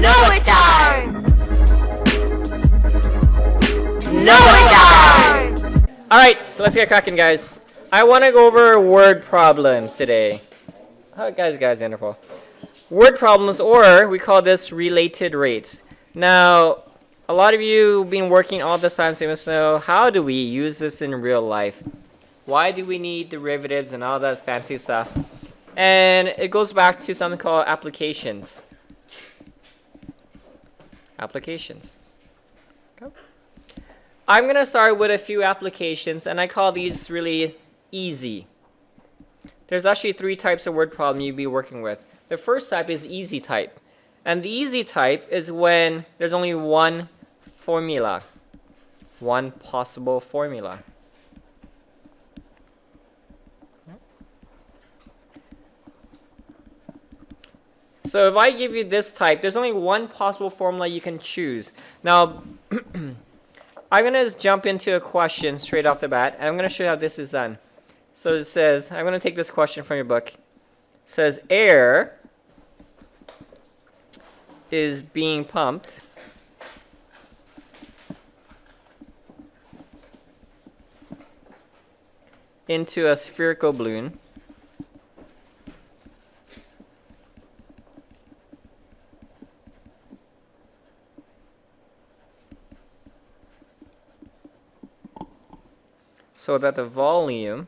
No it don't! No it don't! Alright, so let's get cracking, guys. I want to go over word problems today. Oh, guys, wonderful. Word problems, or we call this related rates. Now, a lot of you have been working all this time, so you must know, how do we use this in real life? Why do we need derivatives and all that fancy stuff? And it goes back to something called applications. Applications. Okay. I'm going to start with a few applications, and I call these really easy. There's actually 3 types of word problem you'll be working with. The first type is easy type. And the easy type is when there's only one formula. One possible formula. So if I give you this type, there's only one possible formula you can choose. Now, I'm going to jump into a question straight off the bat, and I'm going to show you how this is done. So it says, I'm going to take this question from your book. It says, air is being pumped into a spherical balloon so that the volume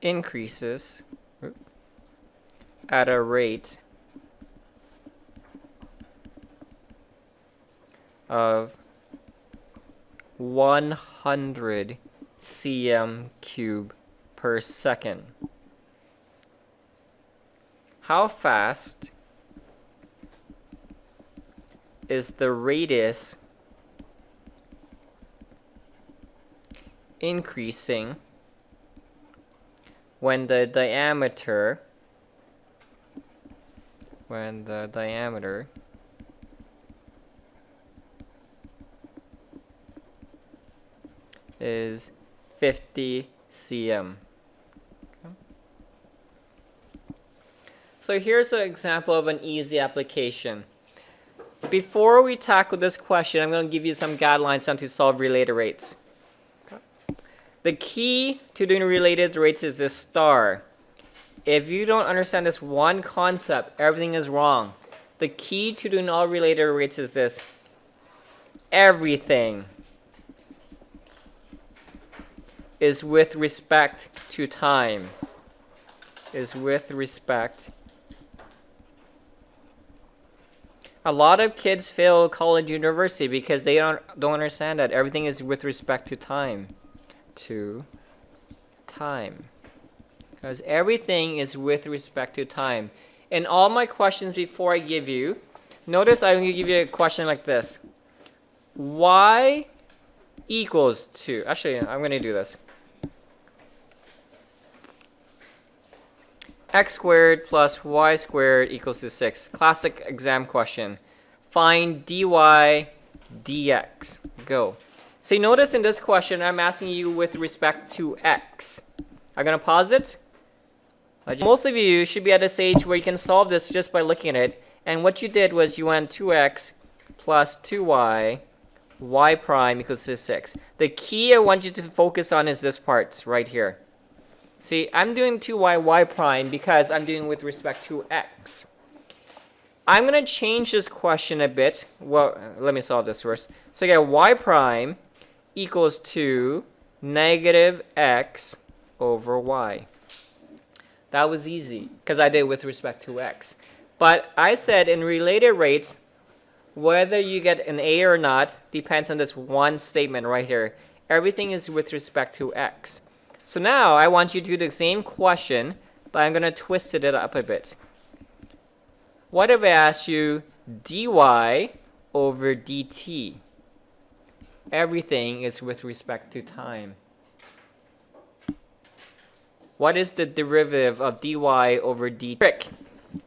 increases at a rate of 100 cm cube per second. How fast is the radius increasing when the diameter is 50 cm. Okay. So here's an example of an easy application. Before we tackle this question, I'm going to give you some guidelines on to solve related rates. The key to doing related rates is this star. If you don't understand this one concept, everything is wrong. The key to doing all related rates is this. Everything is with respect to time. Is with respect. A lot of kids fail college, university because they don't understand that everything is with respect to time. Because everything is with respect to time. In all my questions before I give you, notice I'm going to give you a question like this. Y equals to, actually I'm going to do this. X squared plus y squared equals to 6. Classic exam question. Find dy dx. Go. So notice in this question, I'm asking you with respect to x. I'm going to pause it. Most of you should be at a stage where you can solve this just by looking at it. And what you did was you went 2x plus 2y, y prime equals to 6. The key I want you to focus on is this part right here. See, I'm doing 2y, y prime because I'm doing with respect to x. I'm going to change this question a bit. Well, let me solve this first. So I get y prime equals to negative x over y. That was easy because I did with respect to x. But I said in related rates, whether you get an A or not depends on this one statement right here. Everything is with respect to x. So now I want you to do the same question, but I'm going to twist it up a bit. What if I ask you dy over dt? Everything is with respect to time. What is the derivative of dy over dt? Trick.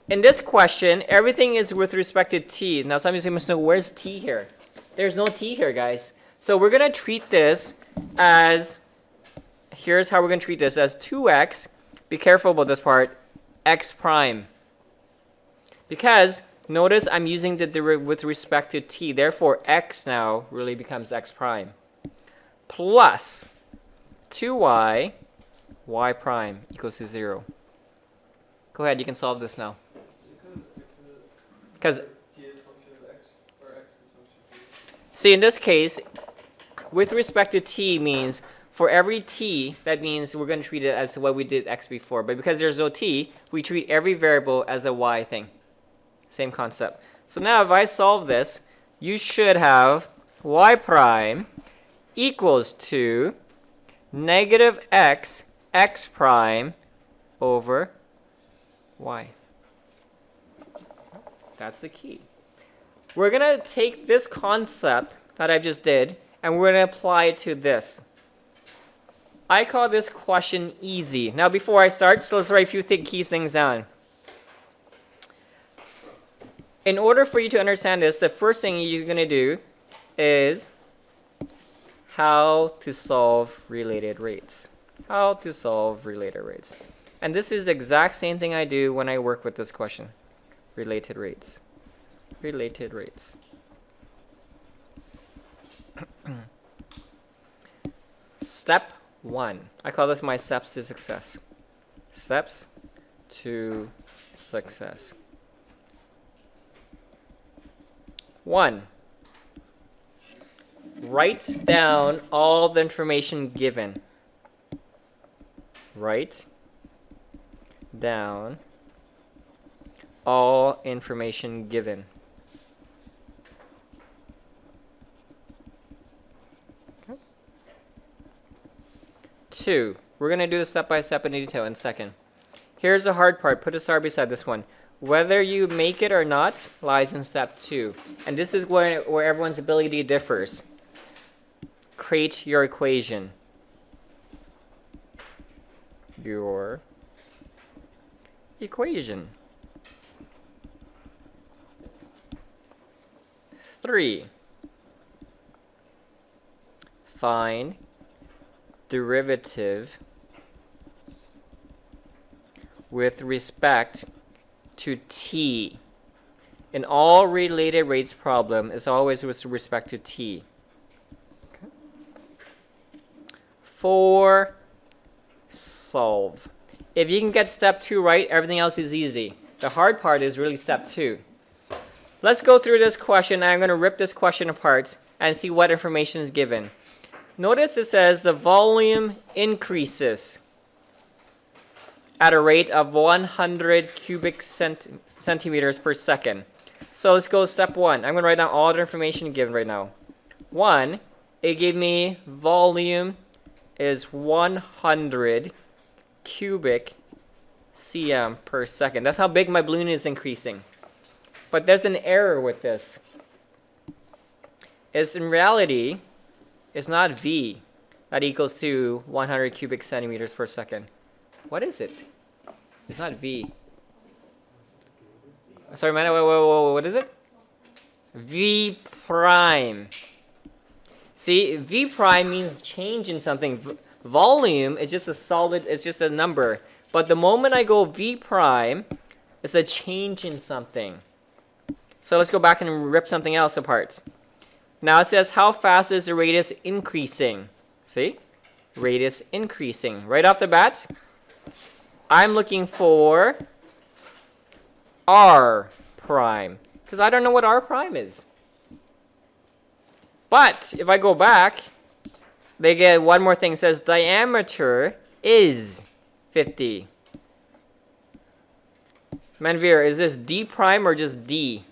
In this question, everything is with respect to t. Now some of you must know, where's t here? There's no t here, guys. So we're going to treat this as, here's how we're going to treat this, as 2x, be careful about this part, x prime. Because notice I'm using the derivative with respect to t, therefore x now really becomes x prime. Plus 2y, y prime equals to 0. Go ahead, you can solve this now. Because see, in this case, with respect to t means for every t, that means we're going to treat it as what we did x before. But because there's no t, we treat every variable as a y thing. Same concept. So now if I solve this, you should have y prime equals to negative x prime over y. That's the key. We're going to take this concept that I just did and we're going to apply it to this. I call this question easy. Now before I start, so let's write a few key things down. In order for you to understand this, the first thing you're going to do is how to solve related rates. How to solve related rates. And this is the exact same thing I do when I work with this question. Related rates. Related rates. Step 1. I call this my steps to success. Steps to success. 1. Write down all the information given. Write down all information given. Okay. 2. We're going to do this step by step in detail in a second. Here's the hard part. Put a star beside this one. Whether you make it or not lies in step 2. And this is where everyone's ability differs. Create your equation. Your equation. 3. Find derivative with respect to t. In all related rates problem, it's always with respect to t. Okay. 4. Solve. If you can get step 2 right, everything else is easy. The hard part is really step 2. Let's go through this question. I'm going to rip this question apart and see what information is given. Notice it says the volume increases at a rate of 100 cubic centimeters per second. So let's go step 1. I'm going to write down all the information given right now. 1, it gave me volume is 100 cubic cm per second. That's how big my balloon is increasing. But there's an error with this. It's in reality, it's not V that equals to 100 cubic centimeters per second. What is it? It's not V. Sorry, man, what is it? V prime. See, V prime means change in something. Volume is just a solid, it's just a number. But the moment I go V prime, it's a change in something. So let's go back and rip something else apart. Now it says, how fast is the radius increasing? See? Radius increasing. Right off the bat, I'm looking for R prime. Because I don't know what R prime is. But if I go back, they get one more thing. It says diameter is 50. Manveer, is this D prime or just D?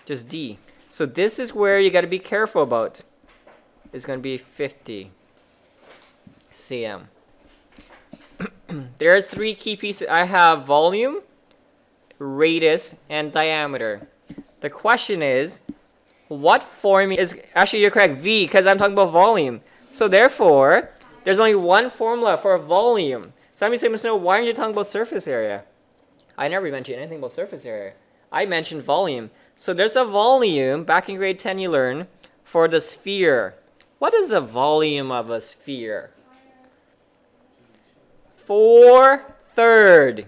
Just D. So this is where you got to be careful about. It's going to be 50 cm. There's 3 key pieces. I have volume, radius, and diameter. The question is, what formula is, actually you're correct, V, because I'm talking about volume. So therefore, there's only one formula for volume. Somebody say, Mr. Snow, why aren't you talking about surface area? I never mentioned anything about surface area. I mentioned volume. So there's a volume, back in grade 10 you learn, for the sphere. What is the volume of a sphere? 4/3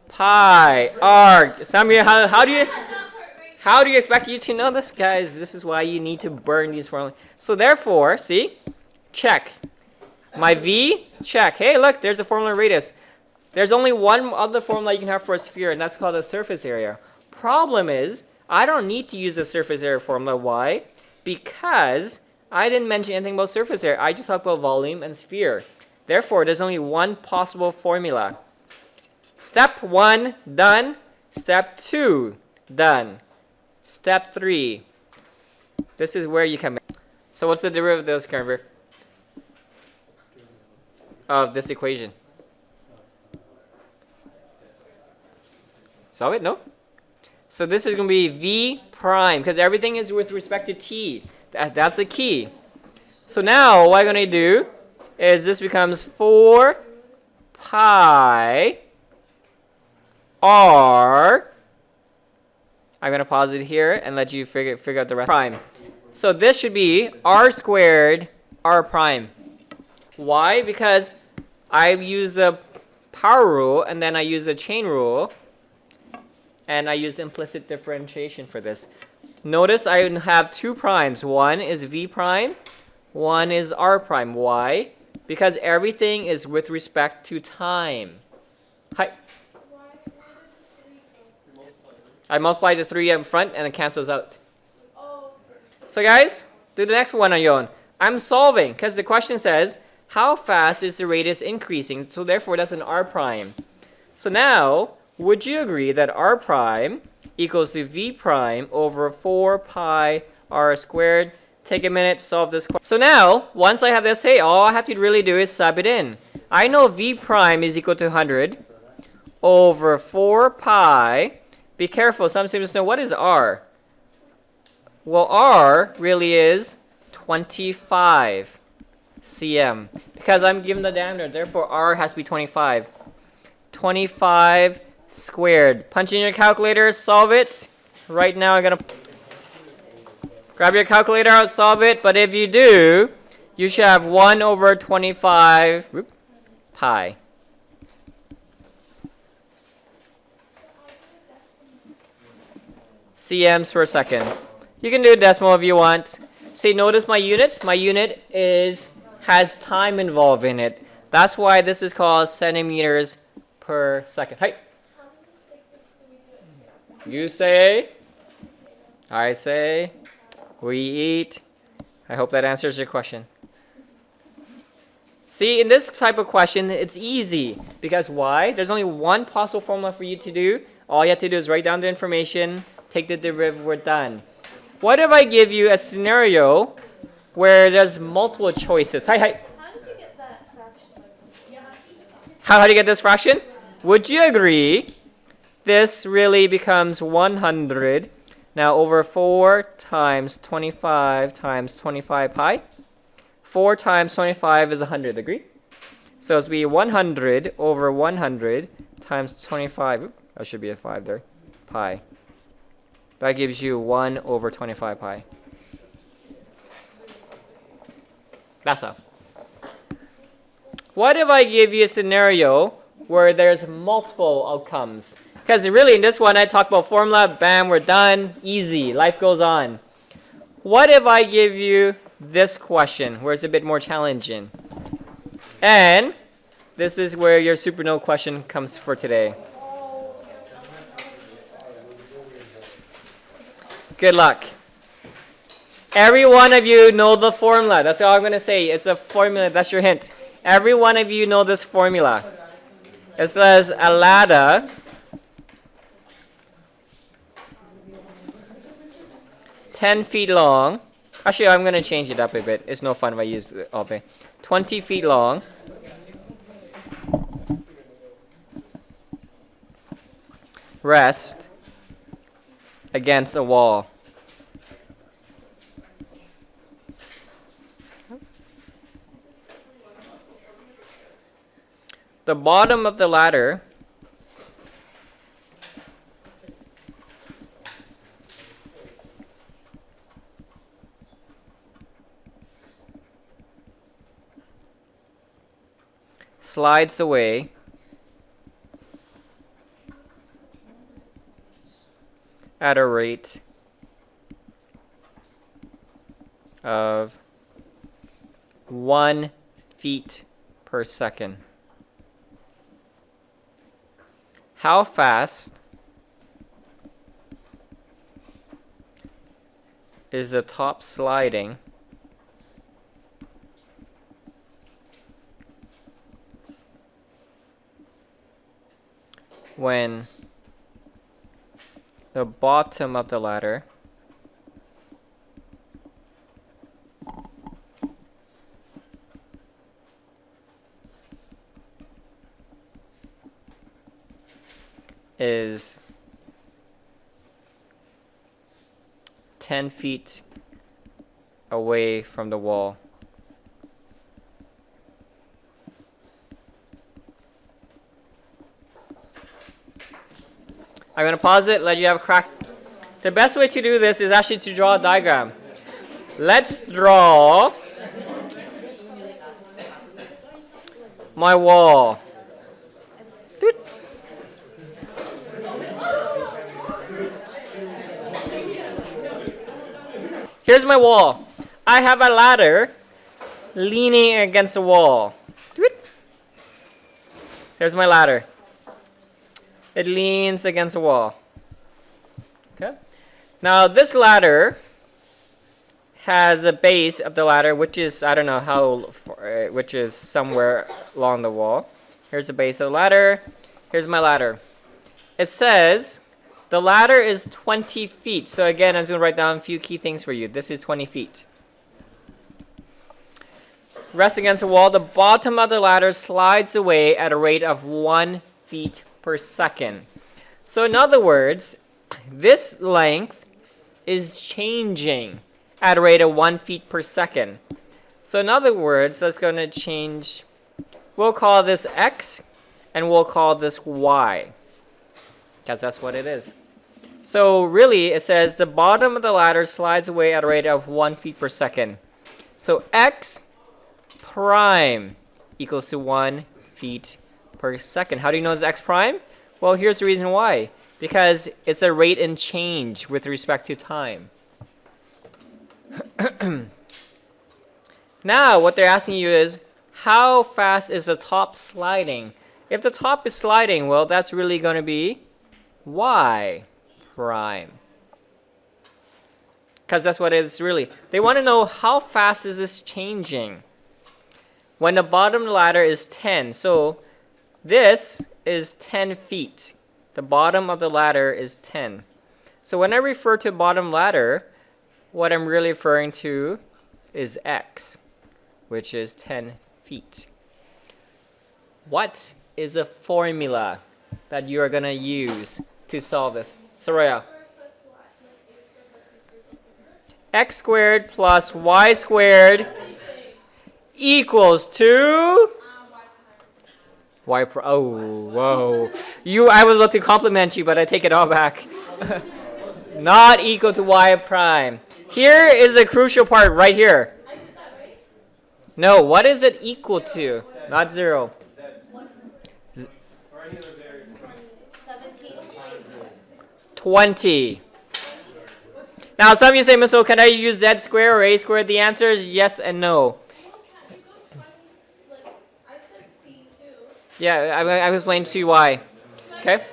pi r. Samir, how do you expect you to know this, guys? This is why you need to burn these formulas. So therefore, see, check. My v, check. Hey, look, there's a formula radius. There's only one other formula you can have for a sphere, and that's called the surface area. Problem is, I don't need to use the surface area formula. Why? Because I didn't mention anything about surface area. I just talked about volume and sphere. Therefore, there's only one possible formula. Step 1, done. Step 2, done. Step 3. This is where you come in. So what's the derivative of this, Carver? Of this equation? Solve it? No? So this is going to be v prime, because everything is with respect to t. That's the key. So now what I'm going to do is this becomes 4 pi r. I'm going to pause it here and let you figure out the rest. Prime. So this should be r squared r prime. Why? Because I use the power rule and then I use the chain rule and I use implicit differentiation for this. Notice I have two primes. One is v prime, one is r prime. Why? Because everything is with respect to time. Hi. I multiply the 3 in front and it cancels out. So guys, do the next one on your own. I'm solving because the question says, how fast is the radius increasing? So therefore, that's an r prime. So now, would you agree that r prime equals to v prime over 4 pi r squared? Take a minute, solve this question. So now, once I have this, hey, all I have to really do is sub it in. I know v prime is equal to 100 over 4 pi. Be careful, some students know, what is r? Well, r really is 25 cm. Because I'm given the diameter, therefore r has to be 25. 25 squared. Punch in your calculator, solve it. Right now I'm going to grab your calculator out, solve it. But if you do, you should have 1 over 25 pi. cms per second. You can do a decimal if you want. See, notice my unit. My unit has time involved in it. That's why this is called centimeters per second. Hi. You say, I say, we eat. I hope that answers your question. See, in this type of question, it's easy. Because why? There's only one possible formula for you to do. All you have to do is write down the information, take the derivative, we're done. What if I give you a scenario where there's multiple choices? Hi. How did you get that fraction? How do you get this fraction? Would you agree this really becomes 100 now over 4 times 25 times 25 pi? 4 times 25 is 100, agree? So it's be 100 over 100 times 25. Oops, that should be a 5 there. Pi. That gives you 1 over 25 pi. That's all. What if I give you a scenario where there's multiple outcomes? Because really in this one I talk about formula, bam, we're done, easy, life goes on. What if I give you this question where it's a bit more challenging? And this is where your supernode question comes for today. Good luck. Every one of you know the formula. That's all I'm going to say. It's a formula. That's your hint. Every one of you know this formula. It says a ladder ten feet long. Actually, I'm going to change it up a bit. It's no fun if I use it all day. 20 feet long. Rest against a wall. The bottom of the ladder slides away at a rate of 1 feet per second. How fast is the top sliding when the bottom of the ladder is 10 feet away from the wall. I'm going to pause it, let you have a crack. The best way to do this is actually to draw a diagram. Let's draw my wall. Doot. Here's my wall. I have a ladder leaning against the wall. Doot. Here's my ladder. It leans against the wall. Okay. Now this ladder has a base of the ladder, which is, I don't know how, which is somewhere along the wall. Here's the base of the ladder. Here's my ladder. It says the ladder is 20 feet. So again, I'm just going to write down a few key things for you. This is 20 feet. Rest against the wall. The bottom of the ladder slides away at a rate of 1 feet per second. So in other words, this length is changing at a rate of 1 feet per second. So in other words, that's going to change. We'll call this X and we'll call this Y, because that's what it is. So really it says the bottom of the ladder slides away at a rate of 1 feet per second. So X prime equals to 1 feet per second. How do you know it's X prime? Well, here's the reason why. Because it's a rate in change with respect to time. Now, what they're asking you is, how fast is the top sliding? If the top is sliding, well, that's really going to be Y prime. Because that's what it is really. They want to know how fast is this changing. When the bottom ladder is 10, so this is 10 feet. The bottom of the ladder is 10. So when I refer to bottom ladder, what I'm really referring to is X, which is 10 feet. What is a formula that you are going to use to solve this? Soraya. X squared plus Y squared equals to Y prime. Oh, whoa. I was about to compliment you, but I take it all back. Not equal to Y prime. Here is a crucial part right here. No, what is it equal to? Not 0. 20. Now, some of you say, Miss O, can I use Z squared or A squared? The answer is yes and no. Yeah, I was explaining to you why. Okay?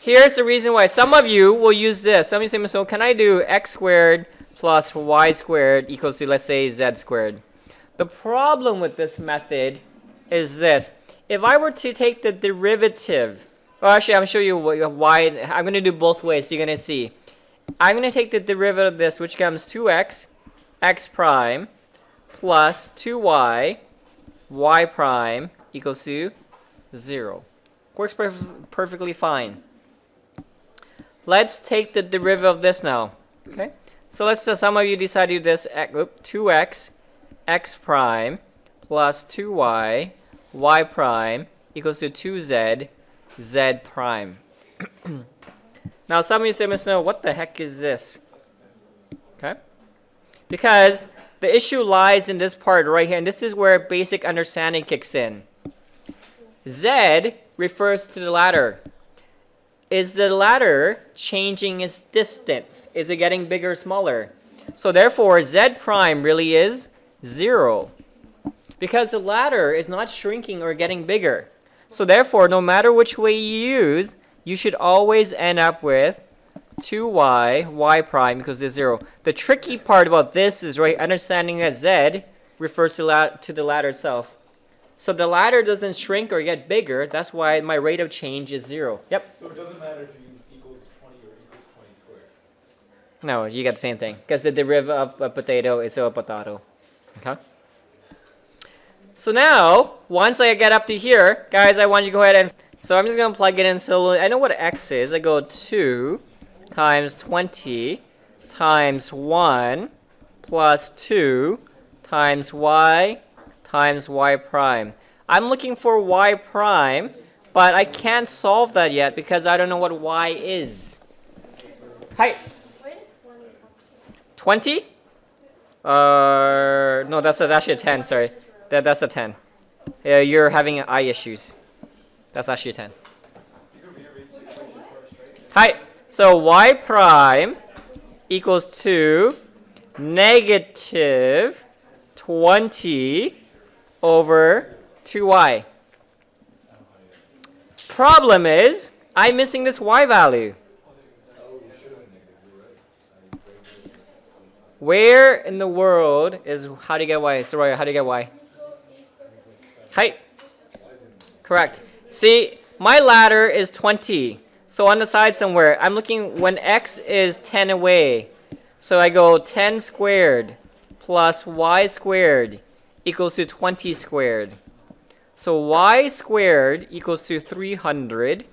Here's the reason why. Some of you will use this. Some of you say, Miss O, can I do X squared plus Y squared equals to, let's say, Z squared? The problem with this method is this. If I were to take the derivative, well, actually, I'm going to show you why. I'm going to do both ways, so you're going to see. I'm going to take the derivative of this, which becomes 2x, x prime, plus 2y, y prime, equals to 0. Works perfectly fine. Let's take the derivative of this now. Okay? So let's say some of you decide to do this. 2x, x prime, plus 2y, y prime, equals to 2z, z prime. Now some of you say, Miss Snow, what the heck is this? Okay? Because The issue lies in this part right here, and this is where basic understanding kicks in. Z refers to the ladder. Is the ladder changing its distance? Is it getting bigger or smaller? So therefore, Z prime really is 0. Because the ladder is not shrinking or getting bigger. So therefore, no matter which way you use, you should always end up with 2y, y prime equals to 0. The tricky part about this is understanding that Z refers to the ladder itself. So the ladder doesn't shrink or get bigger. That's why my rate of change is 0. Yep. So it doesn't matter if you use equals 20 or equals 20 squared. No, you get the same thing. Because the derivative of a potato is a potato. Okay? So now, once I get up to here, guys, I want you to go ahead and... So I'm just going to plug it in. So I know what x is. I go 2 times 20 times 1 plus 2 times y times y prime. I'm looking for y prime, but I can't solve that yet because I don't know what y is. Hi. Where did 20 come 20? No, that's actually a 10, sorry. That's a 10. You're having eye issues. That's actually a 10. Hi. So y prime equals to negative 20 over 2y. Problem is, I'm missing this y value. Where in the world is, how do you get y? Soraya, how do you get y? Height. Correct. See, my ladder is 20. So on the side somewhere, I'm looking when x is 10 away. So I go 10 squared plus y squared equals to 20 squared. So y squared equals to 300.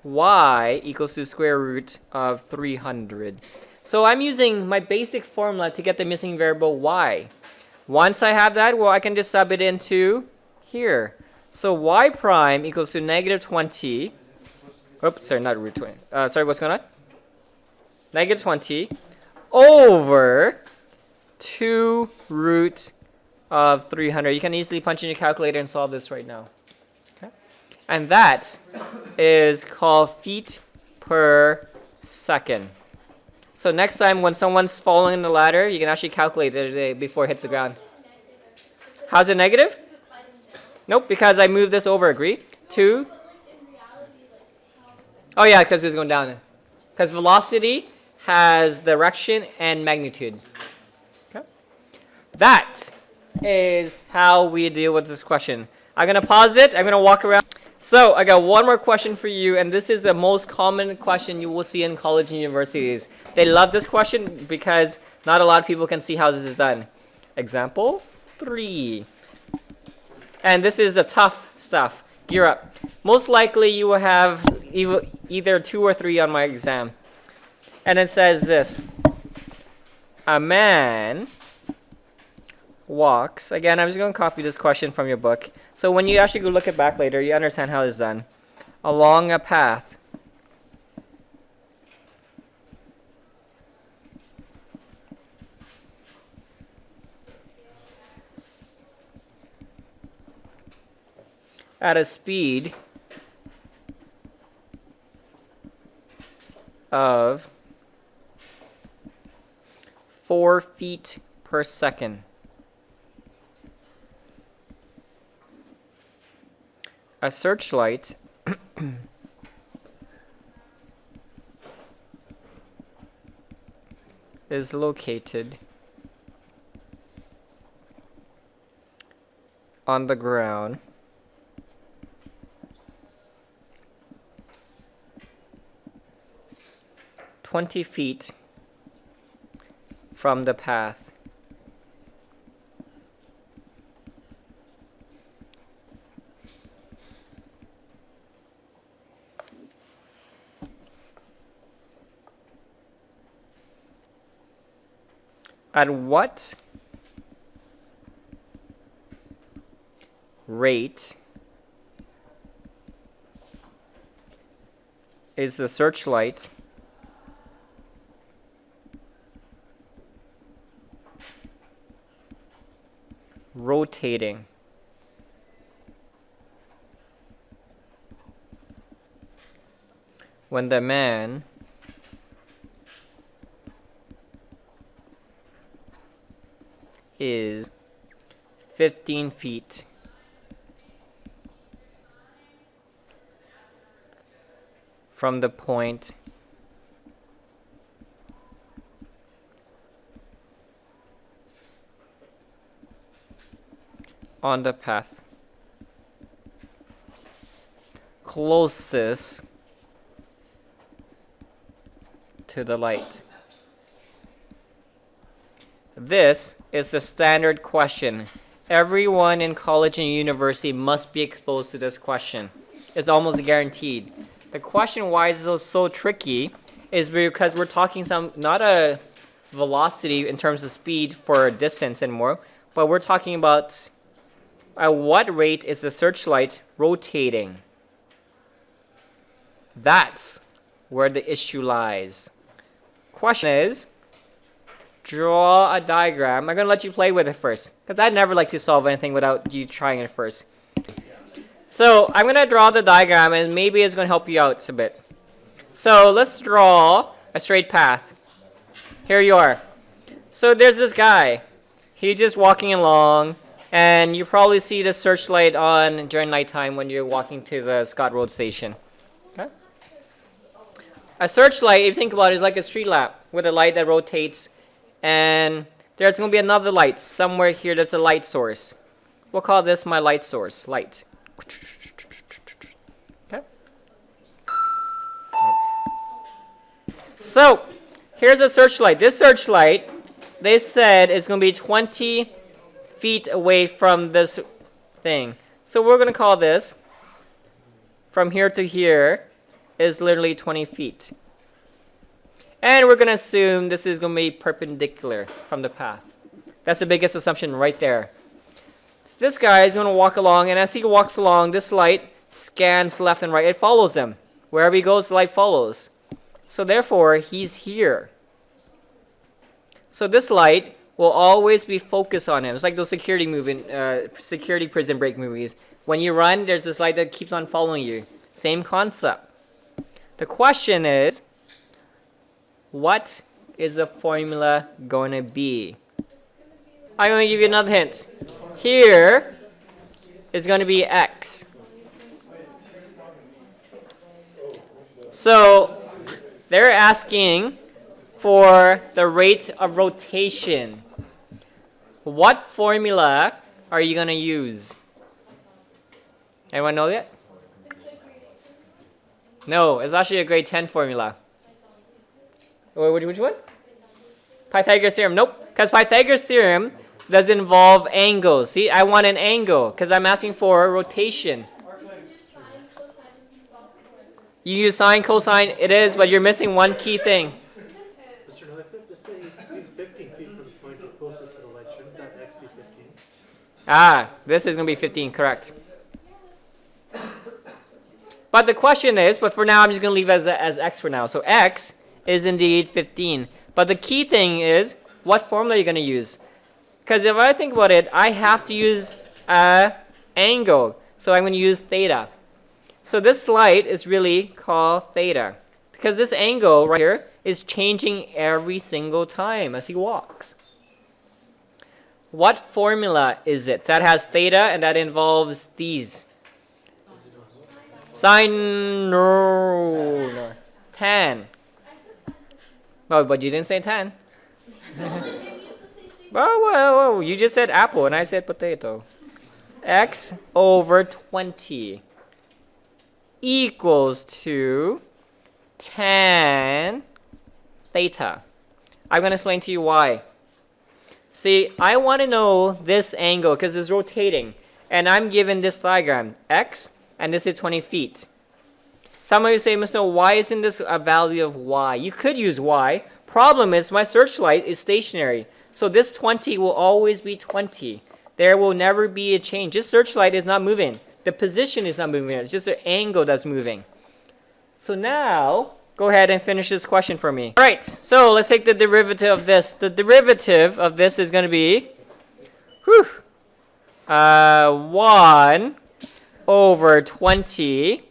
Y equals to square root of 300. So I'm using my basic formula to get the missing variable y. Once I have that, well, I can just sub it into here. So y prime equals to negative 20. Oops, sorry, not root 20. Sorry, what's going on? Negative 20 over 2 root of 300. You can easily punch in your calculator and solve this right now. Okay? And that is called feet per second. So next time when someone's following the ladder, you can actually calculate it before it hits the ground. How's it negative? Nope, because I moved this over, agree? 2. Oh yeah, because it's going down. Because velocity has direction and magnitude. Okay? That is how we deal with this question. I'm going to pause it. I'm going to walk around. So I got one more question for you, and this is the most common question you will see in college and universities. They love this question because not a lot of people can see how this is done. Example 3. And this is the tough stuff. Gear up. Most likely you will have either 2 or 3 on my exam. And it says this. A man walks. Again, I'm just going to copy this question from your book. So when you actually go look it back later, you understand how it's done. Along a path. At a speed of 4 feet per second. A searchlight is located on the ground (20 feet from the path). At what rate is the searchlight rotating. When the man is 15 feet from the point on the path closest to the light. This is the standard question. Everyone in college and university must be exposed to this question. It's almost guaranteed. The question why is it so tricky is because we're talking not a velocity in terms of speed for distance anymore, but we're talking about at what rate is the searchlight rotating. That's where the issue lies. Question is, draw a diagram. I'm going to let you play with it first, because I'd never like to solve anything without you trying it first. So I'm going to draw the diagram, and maybe it's going to help you out a bit. So let's draw a straight path. Here you are. So there's this guy. He's just walking along, and you probably see the searchlight on during nighttime when you're walking to the Scott Road station. Okay? A searchlight, if you think about it, is like a street lamp with a light that rotates. And there's going to be another light somewhere here. There's a light source. We'll call this my light source. Light. Okay. So here's a searchlight. This searchlight, they said, is going to be 20 feet away from this thing. So we're going to call this, from here to here, is literally 20 feet. And we're going to assume this is going to be perpendicular from the path. That's the biggest assumption right there. So this guy is going to walk along, and as he walks along, this light scans left and right. It follows him. Wherever he goes, the light follows. So therefore, he's here. So this light will always be focused on him. It's like those security prison break movies. When you run, there's this light that keeps on following you. Same concept. The question is, what is the formula going to be? I'm going to give you another hint. Here is going to be x. So they're asking for the rate of rotation. What formula are you going to use? Anyone know that? No, it's actually a grade 10 formula. Which one? Pythagoras theorem. Nope. Because Pythagoras theorem does involve angles. See, I want an angle because I'm asking for rotation. You use sine, cosine. It is, but you're missing one key thing. Mr. No, if he's 15 feet from the point closest to the light, shouldn't that x be 15? Ah, this is going to be 15, correct. But the question is, but for now I'm just going to leave it as x for now. So x is indeed 15. But the key thing is, what formula are you going to use? Because if I think about it, I have to use an angle. So I'm going to use theta. So this light is really called theta. Because this angle right here is changing every single time as he walks. What formula is it that has theta and that involves these? Sine, no. Tan. Oh, but you didn't say tan. Well, you just said apple and I said potato. X over 20 equals to tan theta. I'm going to explain to you why. See, I want to know this angle because it's rotating. And I'm given this diagram, x, and this is 20 feet. Some of you say, Mr. Why isn't this a value of y? You could use y. Problem is my searchlight is stationary. So this 20 will always be 20. There will never be a change. This searchlight is not moving. The position is not moving. It's just the angle that's moving. So now, go ahead and finish this question for me. All right, so let's take the derivative of this. The derivative of this is going to be 1 over 20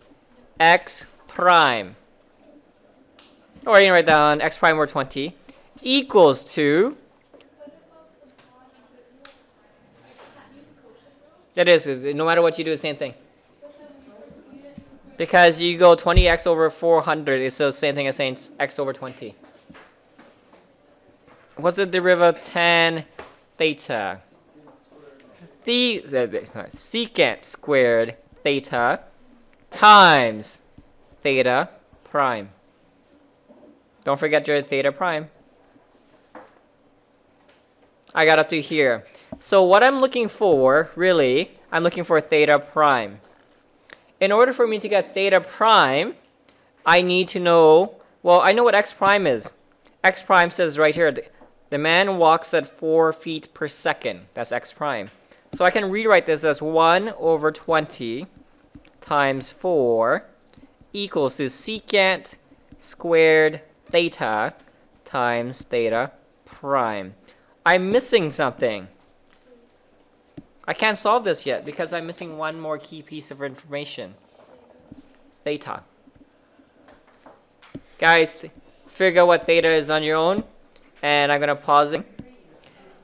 x prime. Or you can write down x prime over 20 equals to. It is, 'cause no matter what you do, it's the same thing. Because you go 20x over 400, it's the same thing as saying x over 20. What's the derivative of tan theta? Secant squared theta times theta prime. Don't forget your theta prime. I got up to here. So what I'm looking for, really, I'm looking for theta prime. In order for me to get theta prime, I need to know, well, I know what x prime is. X prime says right here, the man walks at 4 feet per second. That's x prime. So I can rewrite this as 1 over 20 times 4 equals to secant squared theta times theta prime. I'm missing something. I can't solve this yet because I'm missing one more key piece of information. Theta. Guys, figure out what theta is on your own. And I'm going to pause it.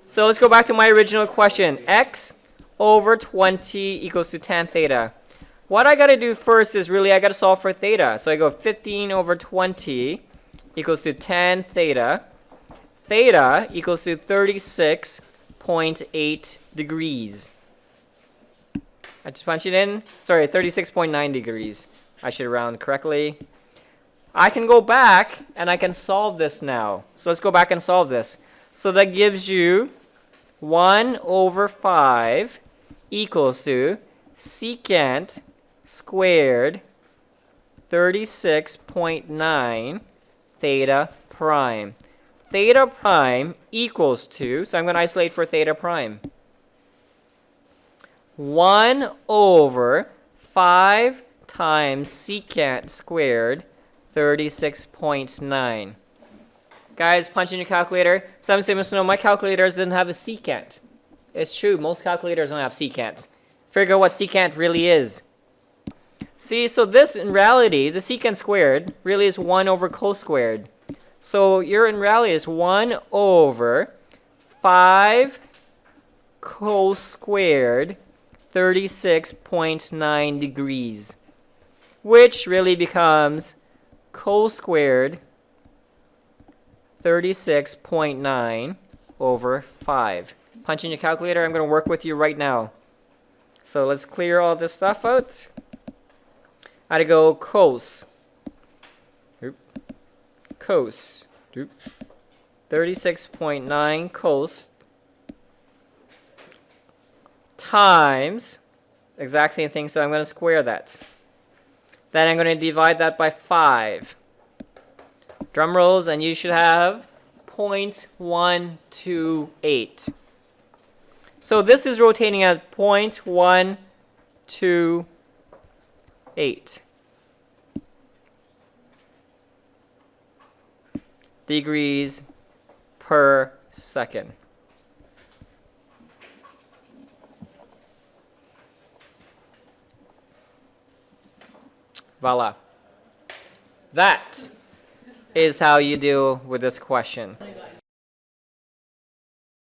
So let's go back to my original question. X over 20 equals to tan theta. What I got to do first is really I got to solve for theta. So I go 15 over 20 equals to tan theta. Theta equals to 36.8 degrees. I just punch it in. Sorry, 36.9 degrees. I should round correctly. I can go back and I can solve this now. So let's go back and solve this. So that gives you 1 over 5 equals to secant squared 36.9 theta prime. Theta prime equals to, so I'm going to isolate for theta prime. 1 over 5 times secant squared 36.9. Guys, punch in your calculator. Some students know my calculator doesn't have a secant. It's true, most calculators don't have secant. Figure out what secant really is. See, so this in reality, the secant squared really is 1 over cos squared. So your in reality is 1 over 5 cos squared 36.9 degrees, which really becomes cos squared 36.9 over 5. Punch in your calculator. I'm going to work with you right now. So let's clear all this stuff out. I had to go cos. Cos. 36.9 cos times exact same thing, so I'm going to square that. Then I'm going to divide that by 5. Drum rolls, and you should have 0.128. So this is rotating at 0.128 degrees per second. Voila. That is how you deal with this question.